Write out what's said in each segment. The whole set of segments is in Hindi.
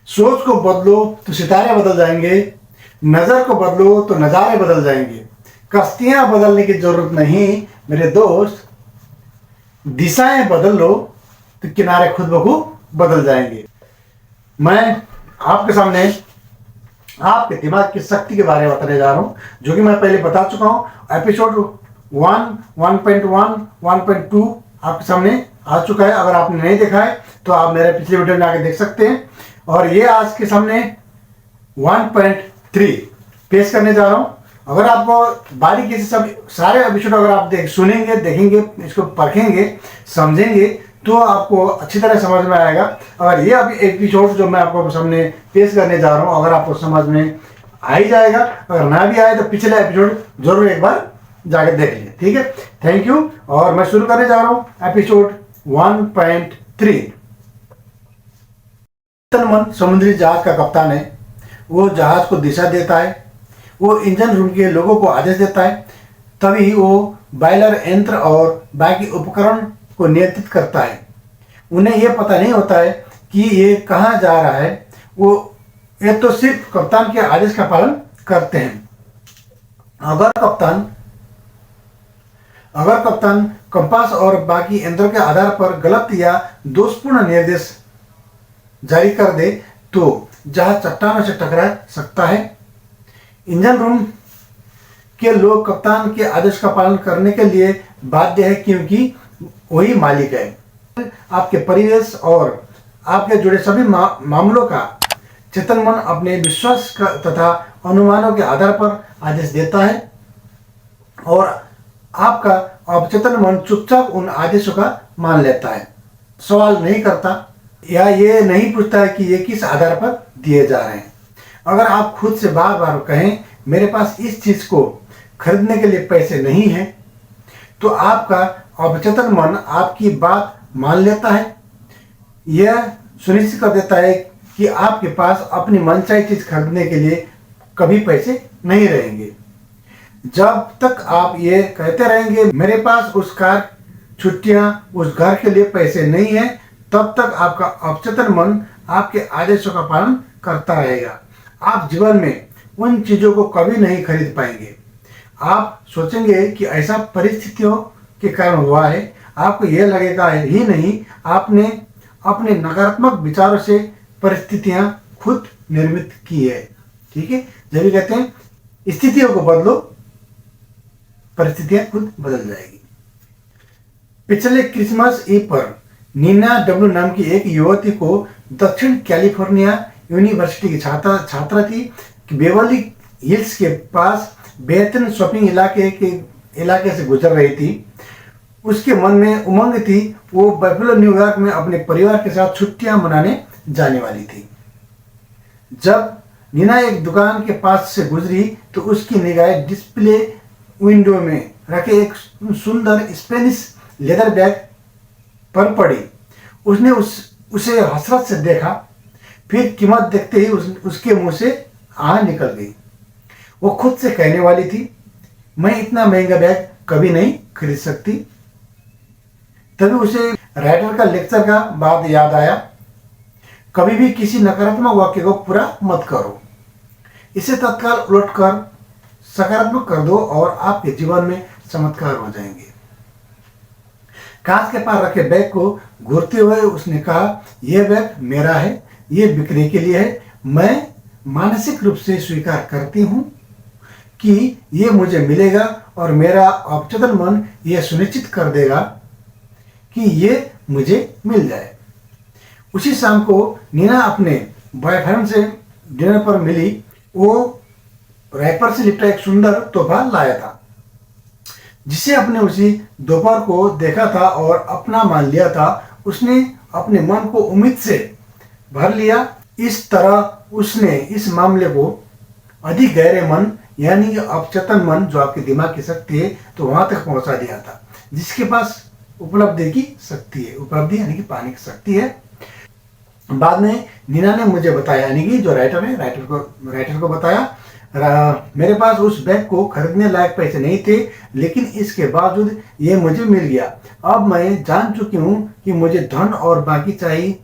सोच को बदलो तो सितारे बदल जाएंगे, नज़र को बदलो तो नज़ारे बदल जाएंगे। कश्तियाँ बदलने की ज़रूरत नहीं मेरे दोस्त, दिशाएं बदल लो तो किनारे खुद ब खुद बदल जाएंगे। मैं आपके सामने आपके दिमाग की शक्ति के बारे में बताने जा रहा हूँ, जो कि मैं पहले बता चुका हूँ। एपिसोड 1, 1.1, 1.2 आपके सामने आ चुका है। अगर आपने नहीं देखा है तो आप मेरे पिछले वीडियो में आके देख सकते हैं। और ये आज के सामने 1.3 पेश करने जा रहा हूँ। अगर आपको बारीकी से सब सारे एपिसोड अगर आप सुनेंगे, देखेंगे, इसको परखेंगे, समझेंगे तो आपको अच्छी तरह समझ में आएगा। अगर ये अभी एपिसोड जो मैं आपको सामने पेश करने जा रहा हूँ अगर आपको समझ में आ ही जाएगा, अगर ना भी आए तो पिछले एपिसोड जरूर एक बार जाकर देख लीजिए, ठीक है। Thank you. और मैं शुरू करने जा रहा हूँ एपिसोड 1.3। चेतन मन समुद्री जहाज का कप्तान है। वो जहाज को दिशा देता है, वो इंजन रूम के लोगों को आदेश देता है, तभी वो बॉयलर यंत्र और बाकी उपकरण को नियंत्रित करता है। उन्हें यह पता नहीं होता है कि ये कहाँ जा रहा है। ये तो सिर्फ कप्तान के आदेश का पालन करते हैं। अगर कप्तान कंपास और बाकी यंत्रों के आधार पर गलत या दोषपूर्ण निर्देश जारी कर दे तो जहाज चट्टानों से टकरा सकता है। इंजन रूम के लोग कप्तान के आदेश का पालन करने के लिए बाध्य है, क्योंकि वही मालिक है। आपके परिवेश और आपके जुड़े सभी मामलों का चेतन मन अपने विश्वास तथा अनुमानों के आधार पर आदेश देता है और आपका अवचेतन मन चुपचाप उन आदेशों का मान लेता है, सवाल नहीं करता या ये नहीं पूछता है कि ये किस आधार पर दिए जा रहे हैं। अगर आप खुद से बार बार कहें मेरे पास इस चीज़ को खरीदने के लिए पैसे नहीं हैं, तो आपका अवचेतन मन आपकी बात मान लेता है। यह सुनिश्चित कर देता है कि आपके पास अपनी मनचाही चीज़ खरीदने के लिए कभी पैसे नहीं रहेंगे। जब तक आप ये कहते रहेंगे मेरे पास उस कार, छुट्टियाँ, उस घर के लिए पैसे नहीं हैं, तब तक आपका अवचेतन मन आपके आदेशों का पालन करता रहेगा। आप जीवन में उन चीज़ों को कभी नहीं खरीद पाएंगे। आप सोचेंगे कि ऐसा परिस्थितियों के कारण हुआ है। आपको यह लगेगा ही नहीं, आपने अपने नकारात्मक विचारों से परिस्थितियां खुद निर्मित की है, ठीक है। जब भी कहते हैं स्थितियों को बदलो, परिस्थितियां खुद बदल जाएगी। पिछले क्रिसमस ईव पर नीना डब्ल्यू नाम की एक युवती को दक्षिण कैलिफोर्निया यूनिवर्सिटी की छात्रा थी कि बेवर्ली हिल्स के पास बेहतरीन शॉपिंग इलाके से गुजर रही थी। उसके मन में उमंग थी। वो बफेलो न्यूयॉर्क में अपने परिवार के साथ छुट्टियां मनाने जाने वाली थी। जब नीना एक दुकान के पास से गुजरी तो उसकी निगाह डिस्प्ले विंडो में रखे एक सुंदर स्पेनिश लेदर बैग पर पड़ी। उसने उसे हसरत से देखा, फिर कीमत देखते ही उसके मुंह से आह निकल गई। वो खुद से कहने वाली थी मैं इतना महंगा बैग कभी नहीं खरीद सकती। तभी उसे राइटर का लेक्चर का बात याद आया, कभी भी किसी नकारात्मक वाक्य को पूरा मत करो, इसे तत्काल उलटकर सकारात्मक कर दो और आपके जीवन में चमत्कार हो जाएंगे। कांच के पास रखे बैग को घूरते हुए उसने कहा यह बैग मेरा है, यह बिक्री के लिए है। मैं मानसिक रूप से स्वीकार करती हूँ कि ये मुझे मिलेगा और मेरा अवचेतन मन यह सुनिश्चित कर देगा कि ये मुझे मिल जाए। उसी शाम को नीना अपने बॉयफ्रेंड से डिनर पर मिली। वो रैपर से लिपटा एक सुंदर तोहफा लाया था, जिसे अपने उसी दोपहर को देखा था और अपना मान लिया था। उसने अपने मन को उम्मीद से भर लिया। इस तरह उसने इस मामले को अधिक गहरे मन यानी कि अवचेतन मन, जो आपके दिमाग की शक्ति है, तो वहां तक पहुंचा दिया था जिसके पास उपलब्धि की शक्ति है, उपलब्धि यानी कि पाने की शक्ति है। बाद में नीना ने मुझे बताया, यानी कि जो राइटर है, राइटर को बताया मेरे पास उस बैग को खरीदने लायक पैसे नहीं थे, लेकिन इसके बावजूद ये मुझे मिल गया। अब मैं जान चुकी हूँ कि मुझे धन और बाकी चाहिए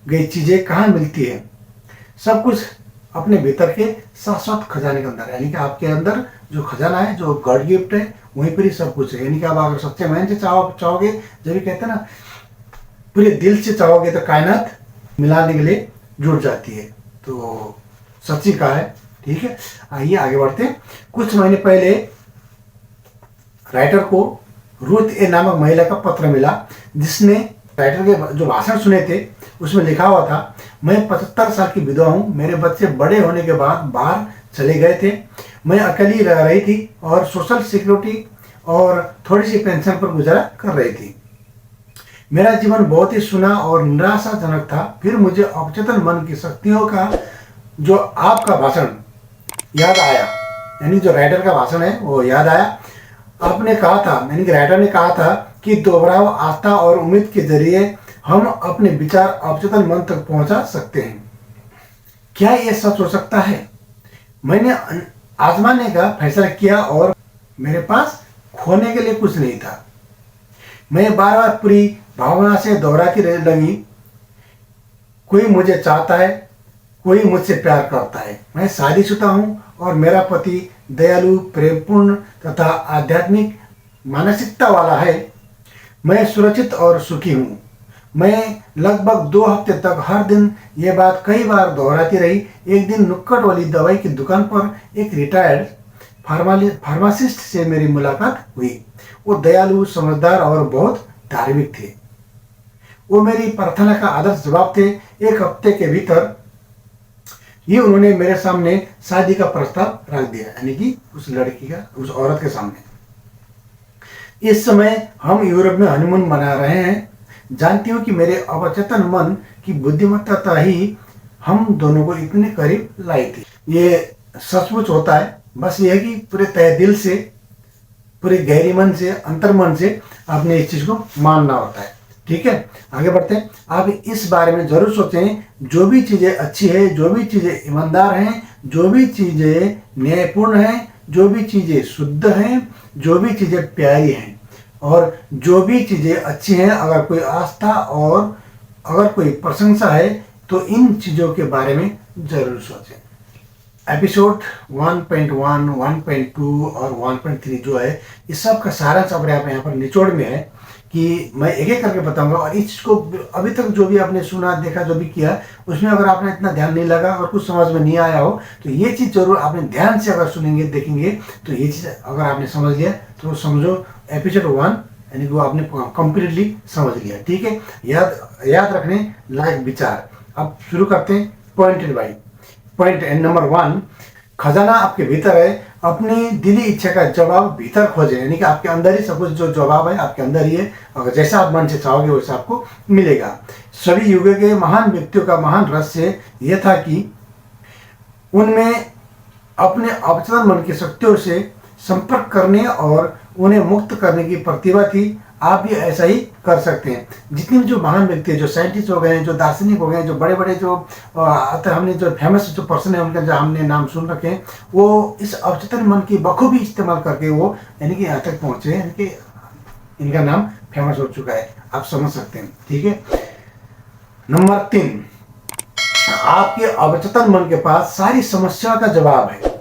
गई चीज़ें कहाँ मिलती है। सब कुछ अपने भीतर के शाश्वत खजाने के अंदर है, यानी कि आपके अंदर जो खजाना है, जो गॉड गिफ्ट है, वहीं पर ही सब कुछ है। यानी कि आप अगर सच्चे मन से चाहोगे, जब भी कहते हैं ना, पूरे दिल से चाहोगे तो कायनात मिलाने के लिए जुड़ जाती है। तो सच्ची कहा है। ठीक है, आइए आगे बढ़ते हैं। कुछ महीने पहले राइटर को रूथ ए नामक महिला का पत्र मिला, जिसने राइटर के जो भाषण सुने थे उसमें लिखा हुआ था, मैं 75 साल की विधवा हूँ, मेरे बच्चे बड़े होने के बाद बाहर चले गए थे, मैं अकेली रह रही थी और सोशल सिक्योरिटी और थोड़ी सी पेंशन पर गुजारा कर रही थी। मेरा जीवन बहुत ही सुना और निराशाजनक था। फिर मुझे अवचेतन मन की शक्तियों का जो आपका भाषण याद आया, यानी जो राइटर का भाषण है वो याद आया। आपने कहा था, यानी कि राइटर ने कहा था कि दोहराव, आस्था और उम्मीद के जरिए हम अपने विचार अवचेतन मन तक पहुंचा सकते हैं। क्या यह सच हो सकता है? मैंने आजमाने का फैसला किया और मेरे पास खोने के लिए कुछ नहीं था। मैं बार बार पूरी भावना से दोहराती लगी, कोई मुझे चाहता है, कोई मुझसे प्यार करता है, मैं शादीशुदा हूँ और मेरा पति दयालु, प्रेमपूर्ण तथा आध्यात्मिक मानसिकता वाला है, मैं सुरक्षित और सुखी हूँ। मैं लगभग 2 हफ्ते तक हर दिन ये बात कई बार दोहराती रही। एक दिन नुक्कड़ वाली दवाई की दुकान पर एक रिटायर्ड फार्मासिस्ट से मेरी मुलाकात हुई। वो दयालु, समझदार और बहुत धार्मिक थे। वो मेरी प्रार्थना का आदर्श जवाब थे। 1 हफ्ते के भीतर ये उन्होंने मेरे सामने शादी का प्रस्ताव रख दिया, यानी कि उस लड़की का, उस औरत के सामने। इस समय हम यूरोप में हनीमून मना रहे हैं। जानती हूँ कि मेरे अवचेतन मन की बुद्धिमत्ता ही हम दोनों को इतने करीब लाई थी। ये सचमुच होता है, बस ये है कि पूरे तहे दिल से, पूरे गहरी मन से, अंतर मन से आपने इस चीज को मानना होता है। ठीक है, आगे बढ़ते हैं। आप इस बारे में जरूर सोचें, जो भी चीजें अच्छी है, जो भी चीजें ईमानदार हैं, जो भी चीजें न्यायपूर्ण हैं, जो भी चीजें शुद्ध हैं, जो भी चीजें प्यारी हैं और जो भी चीजें अच्छी हैं, अगर कोई आस्था और अगर कोई प्रशंसा है, तो इन चीजों के बारे में जरूर सोचें। एपिसोड 1.1, 1.2 और 1.3 जो है, इस सब का सारांश अब यहाँ पर निचोड़ में है कि मैं एक एक करके बताऊंगा। और इस चीज़ को अभी तक जो भी आपने सुना, देखा, जो भी किया, उसमें अगर आपने इतना ध्यान नहीं लगा और कुछ समझ में नहीं आया हो, तो ये चीज़ जरूर आपने ध्यान से अगर सुनेंगे, देखेंगे, तो ये चीज़ अगर आपने समझ लिया तो समझो एपिसोड 1 यानी कि वो आपने कंप्लीटली समझ लिया। ठीक है, याद रखने लायक विचार। अब शुरू करते हैं पॉइंटेड बाई पॉइंट। नंबर 1, खजाना आपके भीतर है। अपनी दिली इच्छा का जवाब भीतर खोजें, यानी कि आपके अंदर ही सब कुछ, जो जवाब है आपके अंदर ही है। अगर जैसा आप मन से चाहोगे वैसा आपको मिलेगा। सभी युगों के महान व्यक्तियों का महान रहस्य यह था कि उनमें अपने अवचेतन मन की शक्तियों से संपर्क करने और उन्हें मुक्त करने की प्रतिभा थी। आप भी ऐसा ही कर सकते हैं। जितने भी जो महान व्यक्ति हैं, जो साइंटिस्ट हो गए, जो दार्शनिक हो गए, जो बड़े बड़े जो हमने जो फेमस जो पर्सन है उनका जो हमने नाम सुन रखे हैं, वो इस अवचेतन मन की बखूबी इस्तेमाल करके वो यानी कि यहाँ तक पहुँचे, यानी कि इनका नाम फेमस हो चुका है, आप समझ सकते हैं। ठीक है, नंबर 3, आपके अवचेतन मन के पास सारी समस्या का जवाब है।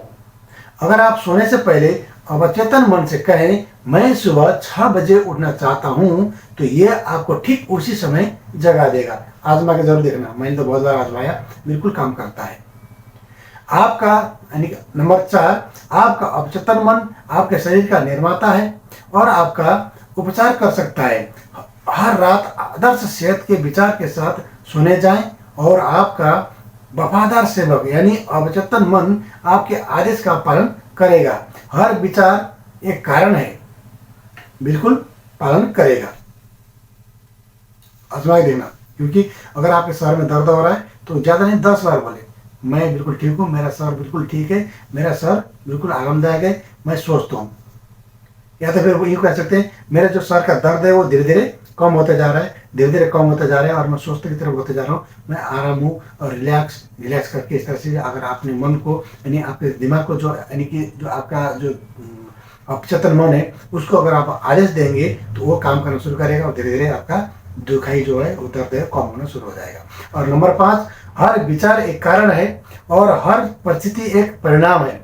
अगर आप सोने से पहले अवचेतन मन से कहें, मैं सुबह 6 बजे उठना चाहता हूं, तो ये आपको ठीक उसी समय जगा देगा। आजमा के जरूर देखना, मैंने तो बहुत बार आजमाया, बिल्कुल काम करता है। आपका यानी नंबर 4, आपका अवचेतन मन आपके शरीर का निर्माता है और आपका उपचार कर सकता है। हर रात आदर्श सेहत के विचार के साथ सोने जाएं और आपका वफादार सेवक यानी अवचेतन मन आपके आदेश का पालन करेगा। हर विचार एक कारण है, बिल्कुल पालन करेगा। आजमा देना, क्योंकि अगर आपके सर में दर्द हो रहा है तो ज़्यादा नहीं 10 बार बोले, मैं बिल्कुल ठीक हूँ, मेरा सर बिल्कुल ठीक है, मेरा सर बिल्कुल आरामदायक है, मैं स्वस्थ हूँ। या तो फिर यूँ कह सकते हैं, मेरा जो सर का दर्द है वो धीरे धीरे कम होते जा रहा है, धीरे धीरे कम होता जा रहा है और मैं स्वस्थ की तरफ होते जा रहा हूँ। मैं आराम हूँ और रिलैक्स करके इस तरह से अगर आपने मन को यानी आपके दिमाग को जो यानी कि जो आपका जो अवचेतन मन है उसको अगर आप आदेश देंगे तो वो काम करना शुरू करेगा और धीरे धीरे आपका दुखाई जो है वो दर्द है कम होना शुरू हो जाएगा। और नंबर 5, हर विचार एक कारण है और हर परिस्थिति एक परिणाम है।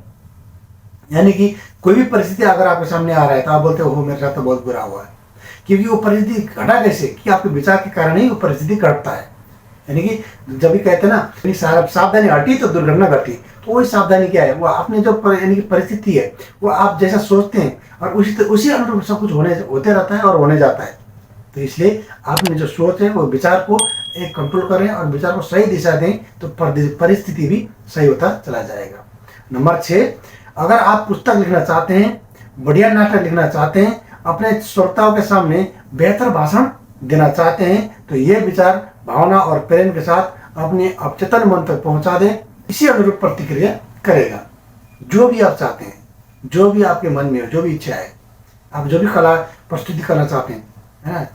यानी कि कोई भी परिस्थिति अगर आपके सामने आ रहा है तो आप बोलते हो मेरे साथ तो बहुत बुरा हुआ है, क्योंकि वो परिस्थिति घटा कैसे कि आपके विचार के कारण ही वो परिस्थिति घटता है। यानी कि जब भी कहते हैं ना सावधानी हटी तो दुर्घटना घटी, तो वही सावधानी क्या है, वो आपने जो यानी कि परिस्थिति है वो आप जैसा सोचते हैं और उसी अनुरूप सब कुछ होते रहता है और होने जाता है। तो इसलिए आपने जो सोच है वो विचार को एक कंट्रोल करें और विचार को सही दिशा दें तो परिस्थिति भी सही होता चला जाएगा। नंबर 6, अगर आप पुस्तक लिखना चाहते हैं, बढ़िया नाटक लिखना चाहते हैं, अपने श्रोताओं के सामने बेहतर भाषण देना चाहते हैं, तो ये विचार भावना और प्रेम के साथ अपने अवचेतन मन तक पहुंचा दें। इसी अनुरूप प्रतिक्रिया करेगा। जो भी आप चाहते हैं, जो भी आपके मन में हो, जो भी इच्छा है, आप जो भी कला प्रस्तुति करना चाहते हैं, है ना,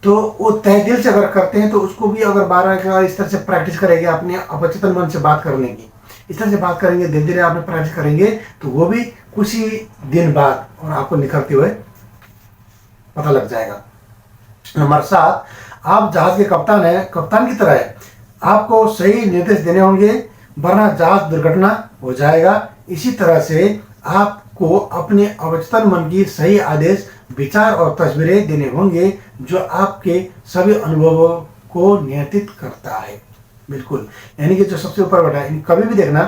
तो वो तहे दिल से अगर करते हैं तो उसको भी अगर 12 इस तरह से प्रैक्टिस करेंगे, अपने अवचेतन मन से बात करने की, इस तरह से बात करेंगे, धीरे धीरे आपने प्रैक्टिस करेंगे तो वो भी कुछ ही दिन बाद और आपको निखरते हुए पता लग जाएगा। नंबर 7, आप जहाज के कप्तान हैं, कप्तान की तरह है, आपको सही निर्देश देने होंगे वरना जहाज दुर्घटना हो जाएगा। इसी तरह से आपको अपने अवचेतन मन की सही आदेश, विचार और तस्वीरें देने होंगे जो आपके सभी अनुभवों को नियंत्रित करता है। बिल्कुल, यानी कि जो सबसे ऊपर बैठा है, कभी भी देखना,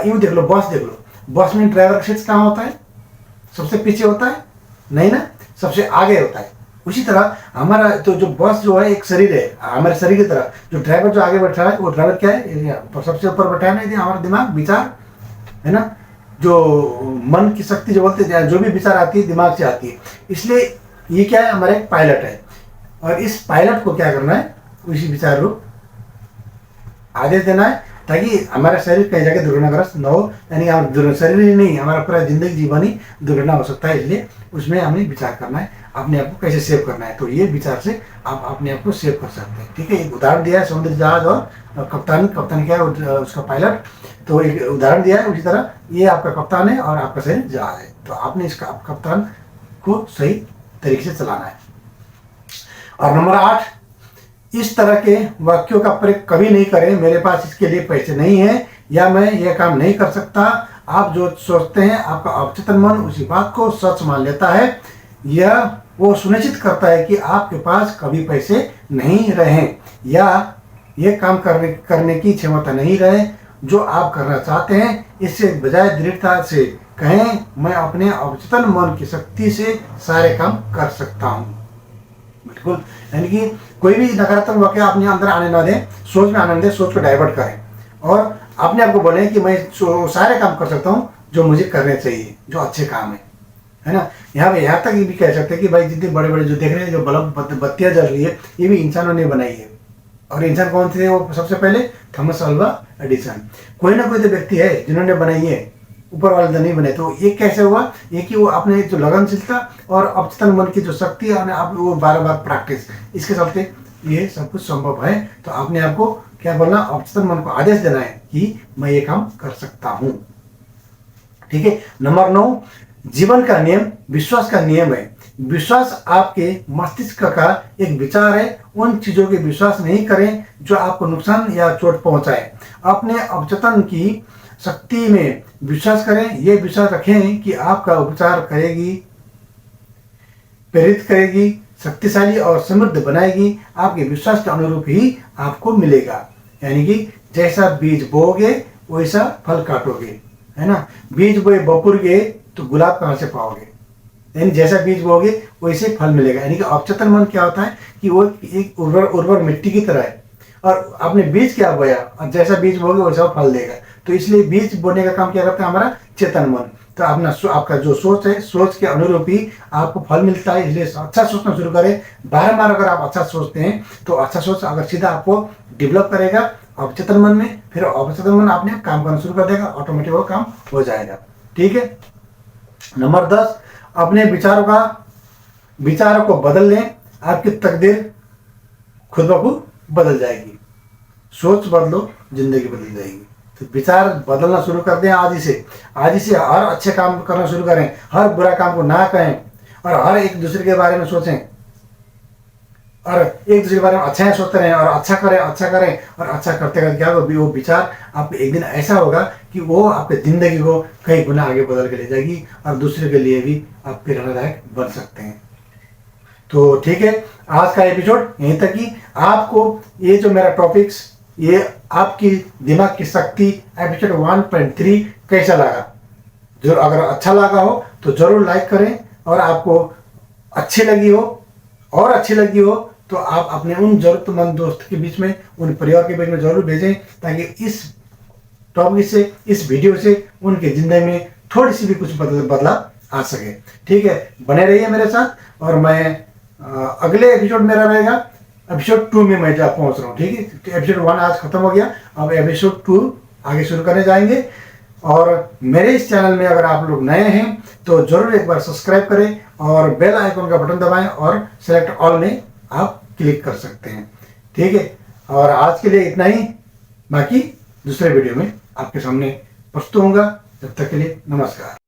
यूं देख लो, बस देख लो, बस में ड्राइवर का सीट कहाँ होता है? सबसे पीछे होता है? नहीं ना, सबसे आगे होता है। उसी तरह हमारा तो जो बस जो है एक शरीर है, हमारे शरीर की तरह जो ड्राइवर जो आगे बैठा है वो ड्राइवर क्या है? सबसे ऊपर बैठा है ना, हमारा दिमाग, विचार, है ना, जो मन की शक्ति जो बोलते हैं, जो भी विचार आती है दिमाग से आती है। इसलिए ये क्या है? हमारा एक पायलट है और इस पायलट को क्या करना है? उसी विचार रूप आदेश देना है ताकि हमारा शरीर कहीं जाके दुर्घटनाग्रस्त न हो। यानी हमारा शरीर ही नहीं, हमारा पूरा जिंदगी जीवन ही दुर्घटना हो सकता है। इसलिए उसमें हमें विचार करना है, अपने आप को कैसे सेव करना है। तो ये विचार से आप अपने आप को सेव कर सकते हैं। ठीक है, एक उदाहरण दिया है समुद्री जहाज और कप्तान क्या है? उसका पायलट। तो एक उदाहरण दिया है, उसी तरह ये आपका कप्तान है और आपका शरीर जहाज है। तो आपने इसका कप्तान को सही तरीके से चलाना है। और नंबर 8, इस तरह के वाक्यों का प्रयोग कभी नहीं करें, मेरे पास इसके लिए पैसे नहीं है या मैं यह काम नहीं कर सकता। आप जो सोचते हैं आपका अवचेतन मन उसी बात को सच मान लेता है। यह वो सुनिश्चित करता है कि आपके पास कभी पैसे नहीं रहे या यह काम करने की क्षमता नहीं रहे जो आप करना चाहते हैं। इससे बजाय दृढ़ता से कहें, मैं अपने अवचेतन मन की शक्ति से सारे काम कर सकता हूँ। बिल्कुल, यानी कि कोई भी नकारात्मक वाक्य अपने अंदर आने ना दें, सोच में आने दें, सोच को डाइवर्ट करें और अपने आप को बोलें कि मैं सारे काम कर सकता हूँ जो मुझे करने चाहिए, जो अच्छे काम है ना। यहाँ तक ये भी कह सकते हैं कि भाई जितने बड़े बड़े जो देख रहे हैं, जो बल्ब बत्तियाँ जल रही है, ये भी इंसानों ने बनाई है। और इंसान कौन थे? वो सबसे पहले थॉमस अल्वा एडिसन। कोई ना कोई तो व्यक्ति है जिन्होंने बनाई है, ऊपर वाले तो नहीं बने। तो ये कैसे हुआ? ये कि वो अपने जो लगनशीलता और अवचेतन मन की जो शक्ति है, आप वो बार प्रैक्टिस, इसके चलते ये सब कुछ संभव है। तो आपने आपको क्या बोलना? अवचेतन मन को आदेश देना है कि मैं ये काम कर सकता हूँ। ठीक है। नंबर 9, जीवन का नियम विश्वास का नियम है। विश्वास आपके मस्तिष्क का एक विचार है। उन चीजों के विश्वास नहीं करें जो आपको नुकसान या चोट पहुंचाए। अपने अवचेतन की शक्ति में विश्वास करें। यह विश्वास रखें कि आपका उपचार करेगी, प्रेरित करेगी, शक्तिशाली और समृद्ध बनाएगी। आपके विश्वास के अनुरूप ही आपको मिलेगा। यानी कि जैसा बीज बोओगे वैसा फल काटोगे, है ना। बीज बोए बपुरगे तो गुलाब कहाँ से पाओगे? यानी जैसा बीज बोओगे वैसे फल मिलेगा। यानी कि अवचेतन मन क्या होता है कि वो एक उर्वर मिट्टी की तरह है और आपने बीज क्या बोया और जैसा बीज बोओगे वैसा फल देगा। तो इसलिए बीज बोने का काम क्या करता है? हमारा चेतन मन। तो आपका जो सोच है, सोच के अनुरूप ही आपको फल मिलता है। इसलिए अच्छा सोचना शुरू करें। बार अगर आप अच्छा सोचते हैं तो अच्छा सोच अगर सीधा आपको डेवलप करेगा अवचेतन मन में, फिर अवचेतन मन आपने काम करना शुरू कर देगा, ऑटोमेटिक वो काम हो जाएगा। ठीक है। नंबर 10, अपने विचारों को बदल लें। आपकी तकदीर खुद ब खुद बदल जाएगी। सोच बदलो, जिंदगी बदल जाएगी। तो विचार बदलना शुरू कर दें आज ही से हर अच्छे काम करना शुरू करें। हर बुरा काम को ना कहें और हर एक दूसरे के बारे में सोचें। और एक दूसरे के बारे में अच्छा सोचते रहें और अच्छा करें और अच्छा करते करते क्या होगा, वो विचार आपको एक दिन ऐसा होगा कि वो आपकी ज़िंदगी को कई गुना आगे बदल के ले जाएगी और दूसरे के लिए भी आप प्रेरणादायक बन सकते हैं। तो ठीक है, आज का एपिसोड यहीं तक ही। आपको ये जो मेरा टॉपिक्स, ये आपकी दिमाग की शक्ति एपिसोड 1.3 कैसा लगा? जो अगर अच्छा लगा हो तो ज़रूर लाइक करें, और आपको अच्छी लगी हो तो आप अपने उन ज़रूरतमंद दोस्त के बीच में, उन परिवार के बीच में ज़रूर भेजें, ताकि इस टॉपिक से, इस वीडियो से उनके ज़िंदगी में थोड़ी सी भी कुछ बदलाव आ सके। ठीक है, बने रहिए मेरे साथ, और मैं अगले एपिसोड मेरा रहेगा एपिसोड 2 में मैं पहुंच रहा हूँ। ठीक है, तो एपिसोड 1 आज खत्म हो गया, अब एपिसोड 2 आगे शुरू करने जाएंगे। और मेरे इस चैनल में अगर आप लोग नए हैं तो जरूर एक बार सब्सक्राइब करें और बेल आइकन का बटन दबाएं और सेलेक्ट ऑल में आप क्लिक कर सकते हैं। ठीक है, और आज के लिए इतना ही, बाकी दूसरे वीडियो में आपके सामने प्रस्तुत होऊंगा। जब तक के लिए नमस्कार।